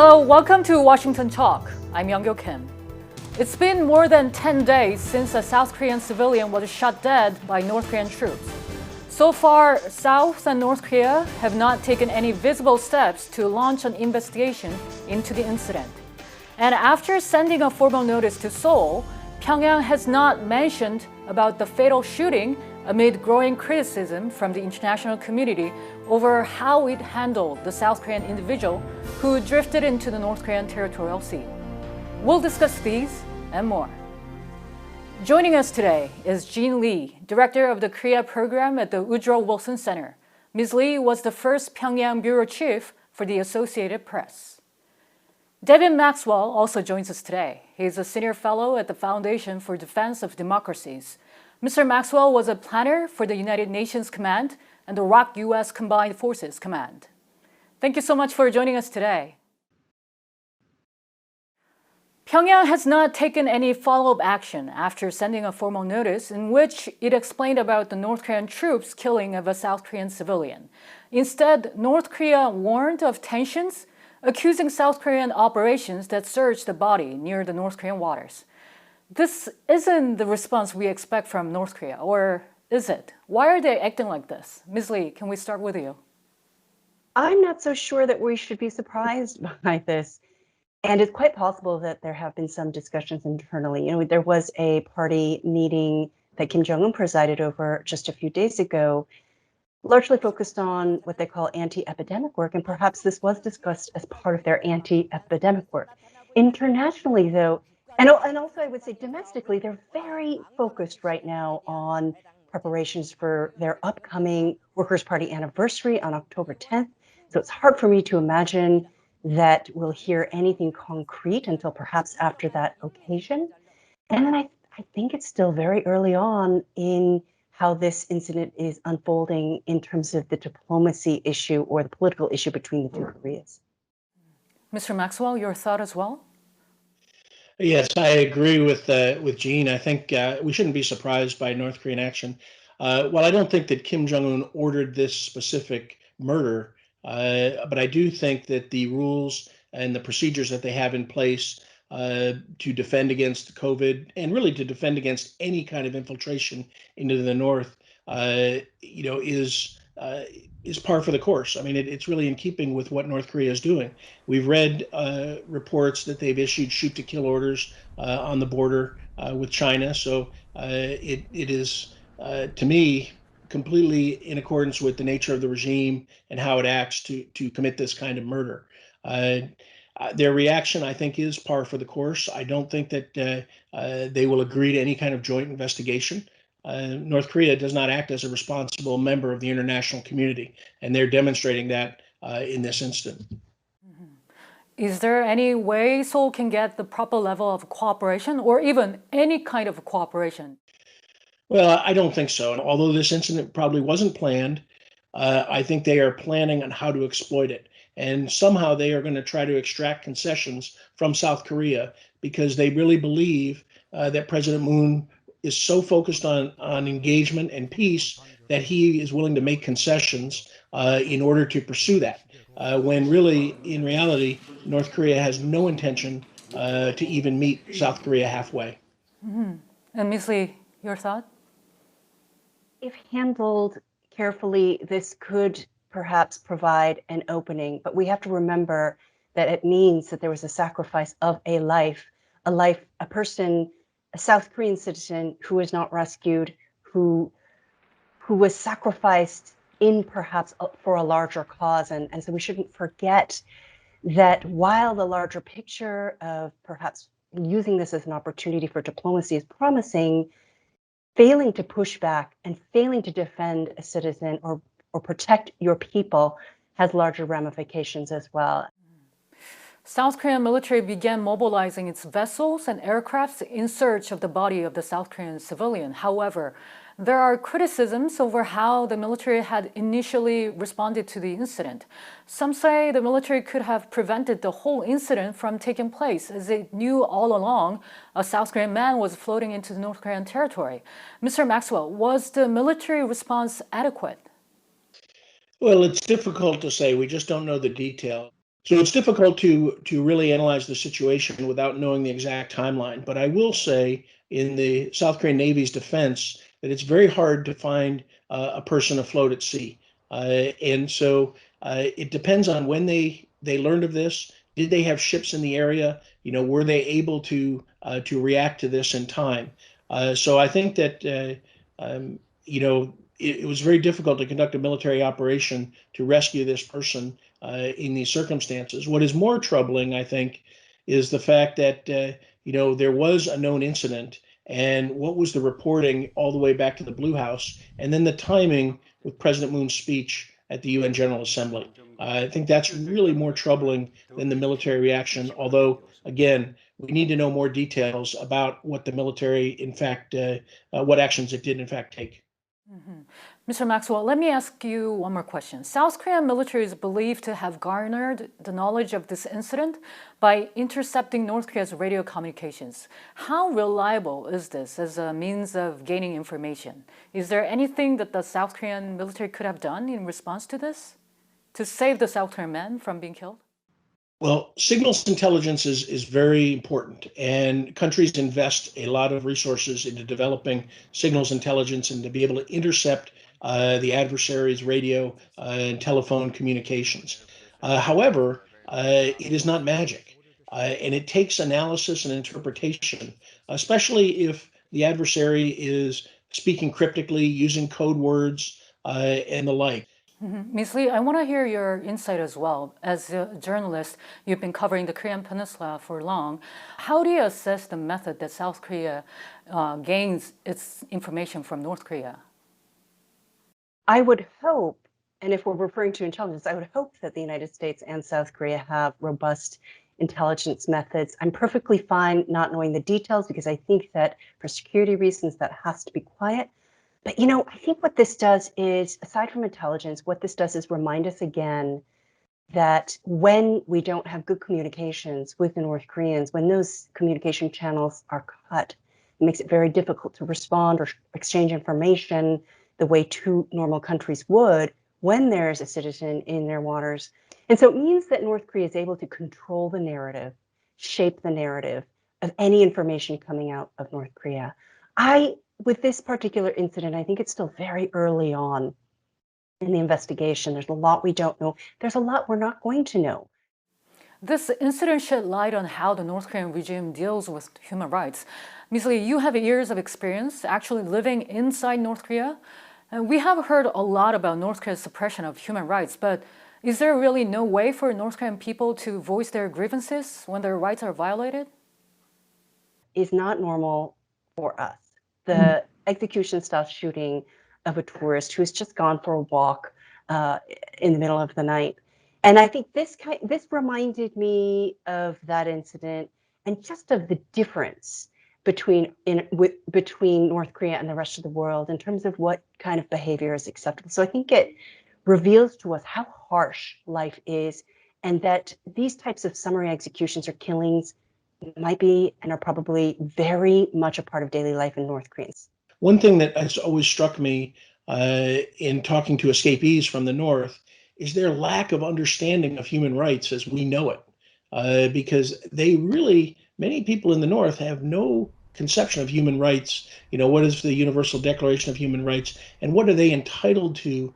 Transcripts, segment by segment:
Hello, welcome to Washington Talk. I'm Young-Kyo Kim. It's been more than 10 days since a South Korean civilian was shot dead by North Korean troops. So far, South and North Korea have not taken any visible steps to launch an investigation into the incident. And after sending a formal notice to Seoul, Pyongyang has not mentioned about the fatal shooting amid growing criticism from the international community over how it handled the South Korean individual who drifted into the North Korean territorial sea. We'll discuss these and more. Joining us today is Jean Lee, Director of the Korea Program at the Woodrow Wilson Center. Ms. Lee was the first Pyongyang bureau chief for the Associated Press. David Maxwell also joins us today. He is a senior fellow at the Foundation for Defense of Democracies. Mr. Maxwell was a planner for the United Nations Command and the ROK U.S. Combined Forces Command. Thank you so much for joining us today. Pyongyang has not taken any follow-up action after sending a formal notice in which it explained about the North Korean troops' killing of a South Korean civilian. Instead, North Korea warned of tensions, accusing South Korean operations that searched the body near the North Korean waters. This isn't the response we expect from North Korea, or is it? Why are they acting like this? Ms. Lee, can we start with you? I'm not so sure that we should be surprised by this. And it's quite possible that there have been some discussions internally. There was a party meeting that Kim Jong-un presided over just a few days ago, largely focused on what they call anti-epidemic work, and perhaps this was discussed as part of their anti-epidemic work. Internationally, though, and also I would say domestically, they're very focused right now on preparations for their upcoming Workers' Party anniversary on October 10th. So it's hard for me to imagine that we'll hear anything concrete until perhaps after that occasion. And then I think it's still very early on in how this incident is unfolding in terms of the diplomacy issue or the political issue between the two Koreas. Mr. Maxwell, your thought as well? Yes, I agree with Jean. I think we shouldn't be surprised by North Korean action. While I don't think that Kim Jong-un ordered this specific murder, but I do think that the rules and the procedures that they have in place to defend against COVID and really to defend against any kind of infiltration into the North, is par for the course. I mean, it's really in keeping with what North Korea is doing. We've read reports that they've issued shoot-to-kill orders on the border with China. So it is, to me, completely in accordance with the nature of the regime and how it acts to commit this kind of murder. Their reaction, I think, is par for the course. I don't think that they will agree to any kind of joint investigation. North Korea does not act as a responsible member of the international community, and they're demonstrating that in this incident. Is there any way Seoul can get the proper level of cooperation or even any kind of cooperation? Well, I don't think so. And although this incident probably wasn't planned, I think they are planning on how to exploit it. And somehow they are going to try to extract concessions from South Korea because they really believe that President Moon is so focused on engagement and peace that he is willing to make concessions in order to pursue that. When really, in reality, North Korea has no intention to even meet South Korea halfway. Mm-hmm. And Ms. Lee, your thought? If handled carefully, this could perhaps provide an opening, but we have to remember that it means that there was a sacrifice of a life, a person, a South Korean citizen who was not rescued, who was sacrificed in perhaps for a larger cause. And so we shouldn't forget that while the larger picture of perhaps using this as an opportunity for diplomacy is promising, failing to push back and failing to defend a citizen or protect your people has larger ramifications as well. South Korean military began mobilizing its vessels and aircrafts in search of the body of the South Korean civilian. However, there are criticisms over how the military had initially responded to the incident. Some say the military could have prevented the whole incident from taking place, as it knew all along a South Korean man was floating into the North Korean territory. Mr. Maxwell, was the military response adequate? Well, it's difficult to say. We just don't know the detail. So it's difficult to really analyze the situation without knowing the exact timeline. But I will say, in the South Korean Navy's defense, that it's very hard to find a person afloat at sea, and so it depends on when they learned of this. Did they have ships in the area? Were they able to react to this in time? So I think that it was very difficult to conduct a military operation to rescue this person in these circumstances. What is more troubling, I think, is the fact that there was a known incident, and what was the reporting all the way back to the Blue House, and then the timing with President Moon's speech at the UN General Assembly. I think that's really more troubling than the military reaction, although, again, we need to know more details about what the military, in fact, what actions it did, in fact, take. Mm-hmm. Mr. Maxwell, let me ask you one more question. South Korean military is believed to have garnered the knowledge of this incident by intercepting North Korea's radio communications. How reliable is this as a means of gaining information? Is there anything that the South Korean military could have done in response to this to save the South Korean men from being killed? Well, signals intelligence is very important, and countries invest a lot of resources into developing signals intelligence and to be able to intercept the adversary's radio and telephone communications. However, it is not magic, and it takes analysis and interpretation, especially if the adversary is speaking cryptically, using code words, and the like. Mm-hmm. Ms. Lee, I want to hear your insight as well. As a journalist, you've been covering the Korean Peninsula for long. How do you assess the method that South Korea gains its information from North Korea? I would hope, and if we're referring to intelligence, I would hope that the United States and South Korea have robust intelligence methods. I'm perfectly fine not knowing the details because I think that for security reasons that has to be quiet. But I think what this does is, aside from intelligence, what this does is remind us again that when we don't have good communications with the North Koreans, when those communication channels are cut, it makes it very difficult to respond or exchange information the way two normal countries would when there's a citizen in their waters. And so it means that North Korea is able to control the narrative, shape the narrative of any information coming out of North Korea. With this particular incident, I think it's still very early on in the investigation. There's a lot we don't know. There's a lot we're not going to know. This incident shed light on how the North Korean regime deals with human rights. Ms. Lee, you have years of experience actually living inside North Korea. And we have heard a lot about North Korea's suppression of human rights, but is there really no way for North Korean people to voice their grievances when their rights are violated? Is not normal for us. The execution-style shooting of a tourist who's just gone for a walk in the middle of the night. And I think this reminded me of that incident and just of the difference between North Korea and the rest of the world in terms of what kind of behavior is acceptable. So I think it reveals to us how harsh life is, and that these types of summary executions or killings might be and are probably very much a part of daily life in North Koreans. One thing that has always struck me in talking to escapees from the North is their lack of understanding of human rights as we know it, because many people in the North have no conception of human rights. What is the Universal Declaration of Human Rights, and what are they entitled to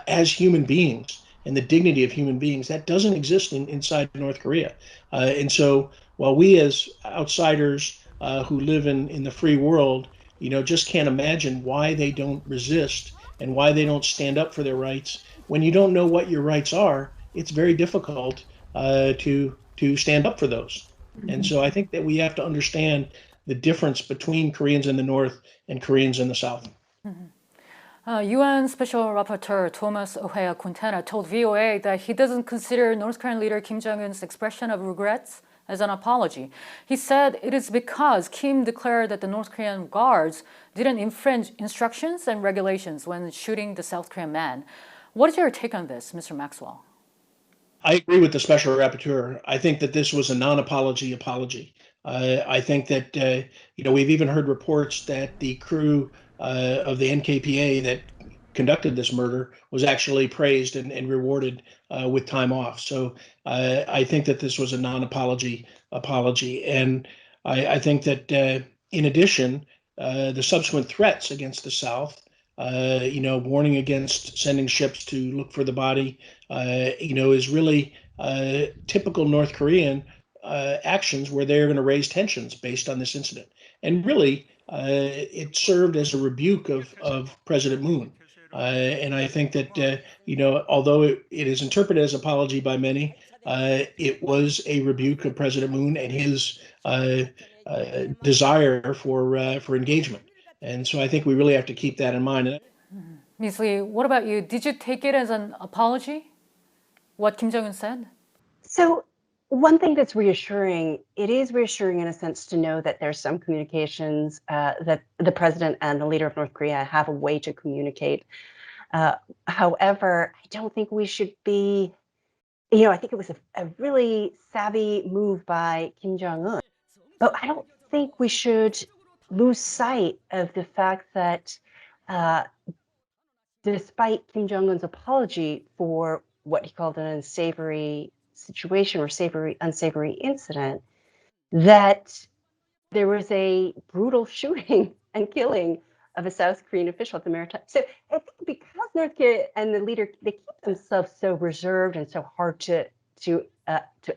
as human beings, and the dignity of human beings? That doesn't exist inside North Korea. And so while we as outsiders who live in the free world, just can't imagine why they don't resist and why they don't stand up for their rights. When you don't know what your rights are, it's very difficult to stand up for those. Mm-hmm. And so I think that we have to understand the difference between Koreans in the North and Koreans in the South. Mm-hmm. UN Special Rapporteur Thomas Oheya-Quintana told VOA that he doesn't consider North Korean leader Kim Jong-un's expression of regrets as an apology. He said it is because Kim declared that the North Korean guards didn't infringe instructions and regulations when shooting the South Korean man. What is your take on this, Mr. Maxwell? I agree with the Special Rapporteur. I think that this was a non-apology apology. I think that, we've even heard reports that the crew of the NKPA that conducted this murder was actually praised and rewarded with time off. So I think that this was a non-apology apology. And I think that in addition, the subsequent threats against the South, warning against sending ships to look for the body, is really typical North Korean actions where they're going to raise tensions based on this incident. And really, it served as a rebuke of President Moon. And I think that, although it is interpreted as apology by many, it was a rebuke of President Moon and his desire for engagement. And so I think we really have to keep that in mind. Ms. Lee, what about you? Did you take it as an apology? What Kim Jong-un said? So one thing that's reassuring, it is reassuring in a sense to know that there's some communications that the president and the leader of North Korea have a way to communicate. However, I don't think we should be, I think it was a really savvy move by Kim Jong-un, but I don't think we should lose sight of the fact that despite Kim Jong-un's apology for what he called an unsavory situation or unsavory incident, that there was a brutal shooting and killing of a South Korean official at the maritime. So I think because North Korea and the leader, they keep themselves so reserved and so hard to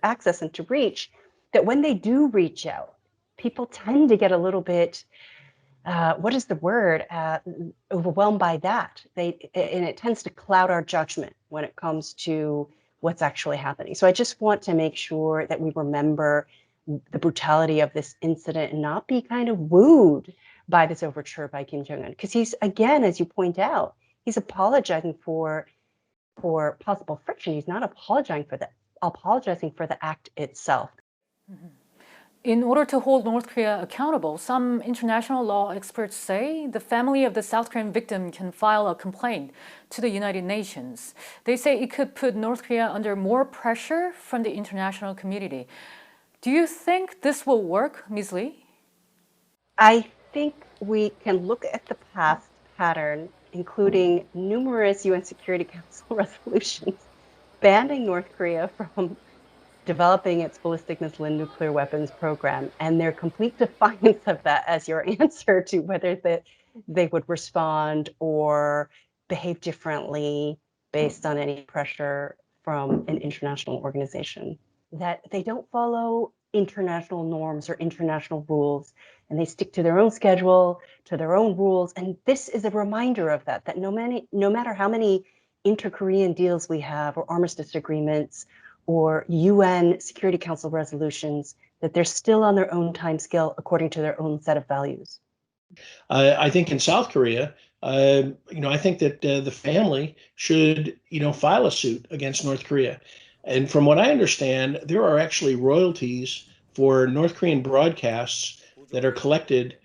access and to reach, that when they do reach out, people tend to get a little bit, what is the word, overwhelmed by that. And it tends to cloud our judgment when it comes to what's actually happening. So I just want to make sure that we remember the brutality of this incident and not be kind of wooed by this overture by Kim Jong-un. Because he's, again, as you point out, he's apologizing for possible friction. He's not apologizing for the act itself. Mm-hmm. In order to hold North Korea accountable, some international law experts say the family of the South Korean victim can file a complaint to the United Nations. They say it could put North Korea under more pressure from the international community. Do you think this will work, Ms. Lee? I think we can look at the past pattern, including numerous UN Security Council resolutions banning North Korea from developing its ballistic missile and nuclear weapons program, and their complete defiance of that as your answer to whether they would respond or behave differently based on any pressure from an international organization. That they don't follow international norms or international rules, and they stick to their own schedule, to their own rules. And this is a reminder of that no matter how many inter-Korean deals we have or armistice agreements or UN Security Council resolutions, that they're still on their own time scale according to their own set of values. I think in South Korea, I think that the family should, file a suit against North Korea. And from what I understand, there are actually royalties for North Korean broadcasts that are collected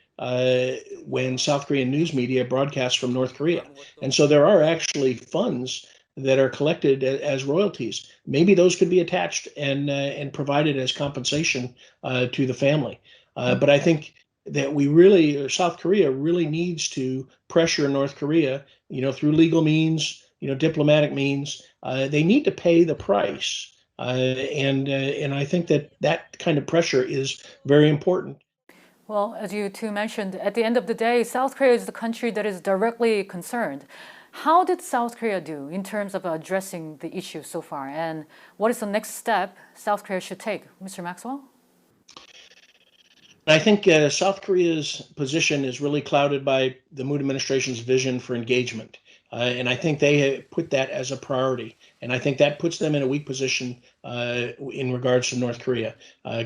when South Korean news media broadcasts from North Korea. And so there are actually funds that are collected as royalties. Maybe those could be attached and provided as compensation to the family. But I think that South Korea really needs to pressure North Korea, through legal means, diplomatic means. They need to pay the price. And I think that kind of pressure is very important. Well, as you two mentioned, at the end of the day, South Korea is the country that is directly concerned. How did South Korea do in terms of addressing the issue so far? And what is the next step South Korea should take? Mr. Maxwell? I think South Korea's position is really clouded by the Moon administration's vision for engagement. And I think they have put that as a priority. And I think that puts them in a weak position in regards to North Korea,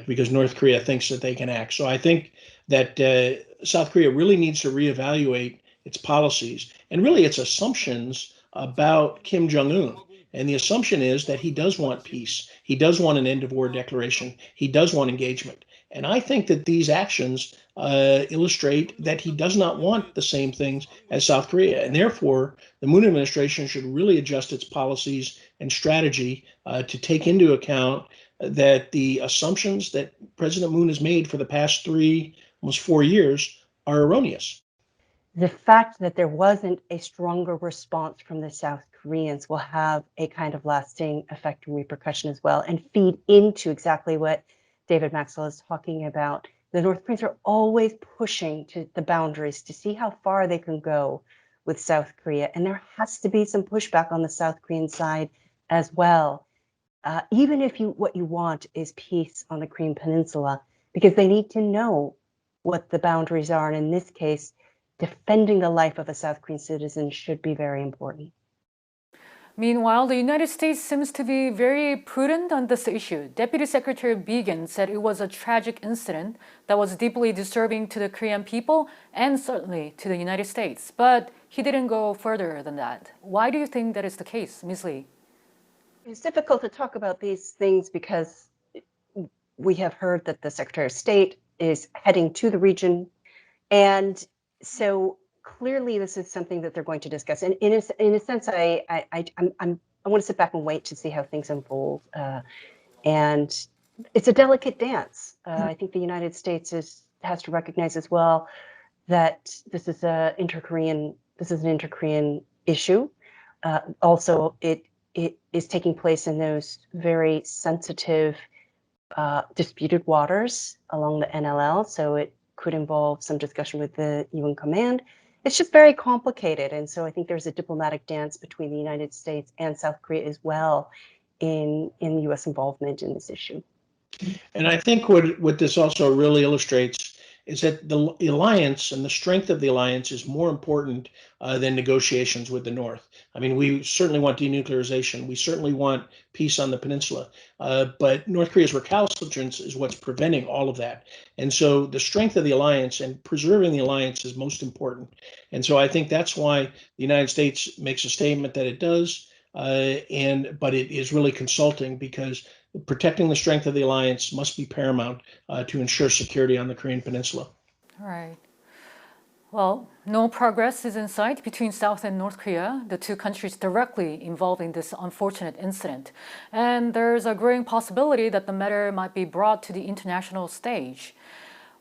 because North Korea thinks that they can act. So I think that South Korea really needs to reevaluate its policies and really its assumptions about Kim Jong-un. And the assumption is that he does want peace. He does want an end of war declaration. He does want engagement. And I think that these actions illustrate that he does not want the same things as South Korea. And therefore, the Moon administration should really adjust its policies and strategy to take into account that the assumptions that President Moon has made for the past almost 4 years are erroneous. the fact that there wasn't a stronger response from the South Koreans will have a kind of lasting effect and repercussion as well, and feed into exactly what David Maxwell is talking about. The North Koreans are always pushing to the boundaries to see how far they can go with South Korea, and there has to be some pushback on the South Korean side as well. Even if what you want is peace on the Korean Peninsula, because they need to know what the boundaries are, and in this case, defending the life of a South Korean citizen should be very important. Meanwhile, the United States seems to be very prudent on this issue. Deputy Secretary Biegun said it was a tragic incident that was deeply disturbing to the Korean people and certainly to the United States. But he didn't go further than that. Why do you think that is the case, Ms. Lee? It's difficult to talk about these things because we have heard that the Secretary of State is heading to the region, and so clearly this is something that they're going to discuss. And in a sense, I want to sit back and wait to see how things unfold. And it's a delicate dance. I think the United States has to recognize as well that this is an inter-Korean issue. Also, it is taking place in those very sensitive, disputed waters along the NLL. So it could involve some discussion with the UN command. It's just very complicated. And so I think there's a diplomatic dance between the United States and South Korea as well in US involvement in this issue. And I think what this also really illustrates is that the alliance and the strength of the alliance is more important than negotiations with the North. I mean, we certainly want denuclearization. We certainly want peace on the peninsula. But North Korea's recalcitrance is what's preventing all of that. And so the strength of the alliance and preserving the alliance is most important. And so I think that's why the United States makes a statement that it does. But it is really consulting, because protecting the strength of the alliance must be paramount to ensure security on the Korean Peninsula. All right. Well, no progress is in sight between South and North Korea, the two countries directly involved in this unfortunate incident. And there's a growing possibility that the matter might be brought to the international stage.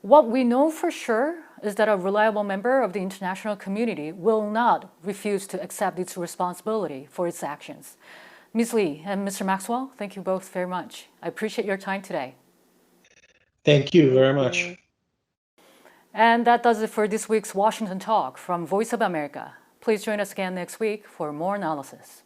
What we know for sure is that a reliable member of the international community will not refuse to accept its responsibility for its actions. Ms. Lee and Mr. Maxwell, thank you both very much. I appreciate your time today. Thank you very much. And that does it for this week's Washington Talk from Voice of America. Please join us again next week for more analysis.